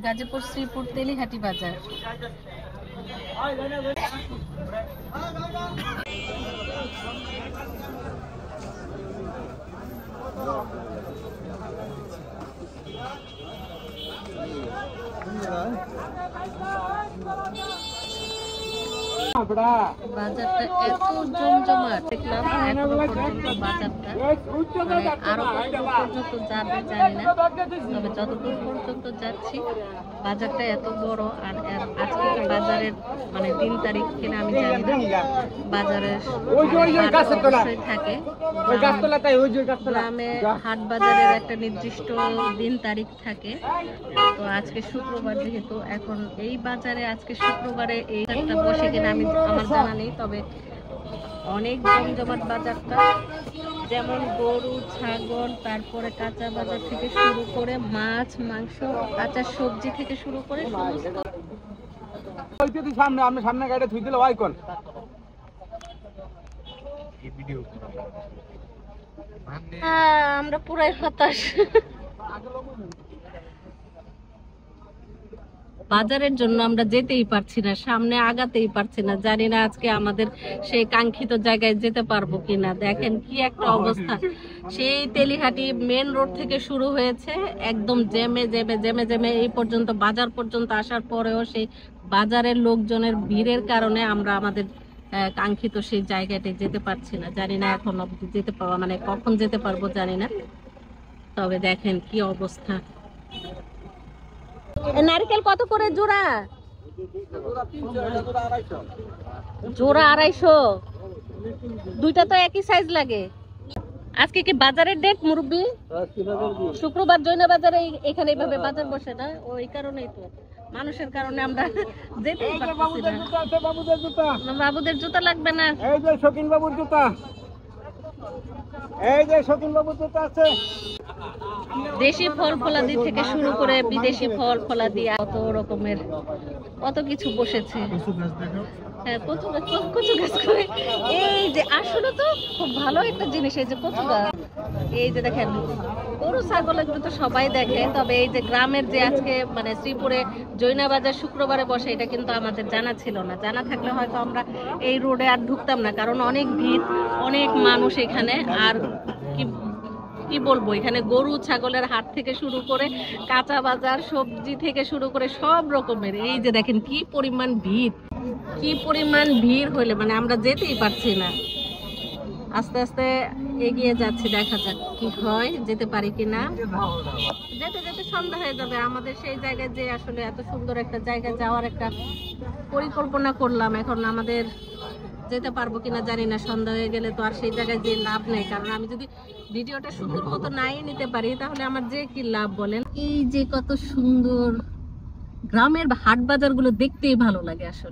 গাজীপুর শ্রীপুর তেলিহাটি বাজার। বাজারটা এত জমজমাট, দেখলাম এখনো পর্যন্ত বাজারটা আরো পর্যন্ত যাবে জানি না, তবে যতদূর পর্যন্ত যাচ্ছি বাজারটা এত বড়। আর আজকে বাজারের 3 তারিখ কিনা আমি জানি না, বাজারের থাকে গ্রামে হাট বাজারের একটা নির্দিষ্ট দিন তারিখ থাকে। তো আজকে শুক্রবার, যেহেতু এখন এই বাজারে আজকে শুক্রবারে এই হাটটা বসে কিনা আমার জানা নেই, তবে অনেক জমজমাট বাজারটা। যেমন গরু, ছাগল, তারপরে কাঁচা বাজার থেকে শুরু করে মাছ, মাংস, কাঁচা সবজি থেকে শুরু করে সামনে গাড়ি থুই দিলে হয় কোন আমরা পুরাই হতাশ। বাজারের জন্য আমরা যেতেই পারছি না, সামনে আগাতেই পারছি না। জানি না আজকে আমাদের সেই কাঙ্ক্ষিত জায়গায় যেতে পারবো কিনা। দেখেন কি একটা অবস্থা, সেই তেলিহাটি মেন রোড থেকে শুরু হয়েছে, একদম জেমে জেমে জেমে জেমে এই পর্যন্ত বাজার পর্যন্ত আসার পরেও সেই বাজারের লোকজনের ভিড়ের কারণে আমরা আমাদের কাঙ্ক্ষিত সেই জায়গাটায় যেতে পারছি না। জানি না এখন অবধি যেতে পারবো, কখন যেতে পারবো জানি না। তবে দেখেন কি অবস্থা। নারকেল কত করে জোড়া? জোড়া 250। দুইটা তো একই সাইজ লাগে। আজকে কি বাজারের ডেট মুরব্বি? শুক্রবার জৈনা বাজারে এখানে এইভাবে বাজার বসে না, ওই কারণেই তো মানুষের কারণে আমরা যেতেই পারতেছি না। বাবুদের জুতা লাগবে না? এই যে শকিন বাবুর জুতা, এই যে শকিন বাবুর জুতা আছে। দেশি ফল ফলাদি থেকে শুরু করে বিদেশি ফল ফলাদি কত রকমের কত কিছু বসেছে। হ্যাঁ, কচু গাছ করে। এই যে আসলে তো খুব ভালো একটা জিনিস, এই যে কচু গাছ। এই যে দেখেন গরু ছাগল এগুলো তো সবাই দেখে, তবে এই যে গ্রামের যে আজকে শ্রীপুরে জৈনা বাজার শুক্রবারে বসে, এটা কিন্তু আমাদের জানা ছিল না। জানা থাকলে হয়তো আমরা এই রোডে আর ঢুকতাম না, কারণ অনেক ভিড়, অনেক মানুষ এখানে। আর কি বলবো, এখানে গরু ছাগলের হাট থেকে শুরু করে কাঁচা বাজার, সবজি থেকে শুরু করে সব রকমের। এই যে দেখেন কি পরিমাণ ভিড়, কি পরিমাণ ভিড় হইলে আমরা যেতেই পারছি না। আস্তে আস্তে এগিয়ে যাচ্ছি, দেখা যাক কি হয়, যেতে পারি কিনা। যেতে যেতে সন্ধ্যা হয়ে যাবে। আমাদের সেই জায়গায় যে আসলে এত সুন্দর একটা জায়গায় যাওয়ার একটা পরিকল্পনা করলাম, এখন আমাদের যেতে পারবো কিনা জানি না। সন্ধ্যা হয়ে গেলে তো আর সেই জায়গায় যে লাভ নেই, কারণ আমি যদি ভিডিওটা সুন্দর মতো নাই নিতে পারি তাহলে আমার যে কি লাভ বলেন। এই যে কত সুন্দর গ্রামের হাট বাজার গুলো দেখতেই ভালো লাগে আসলে।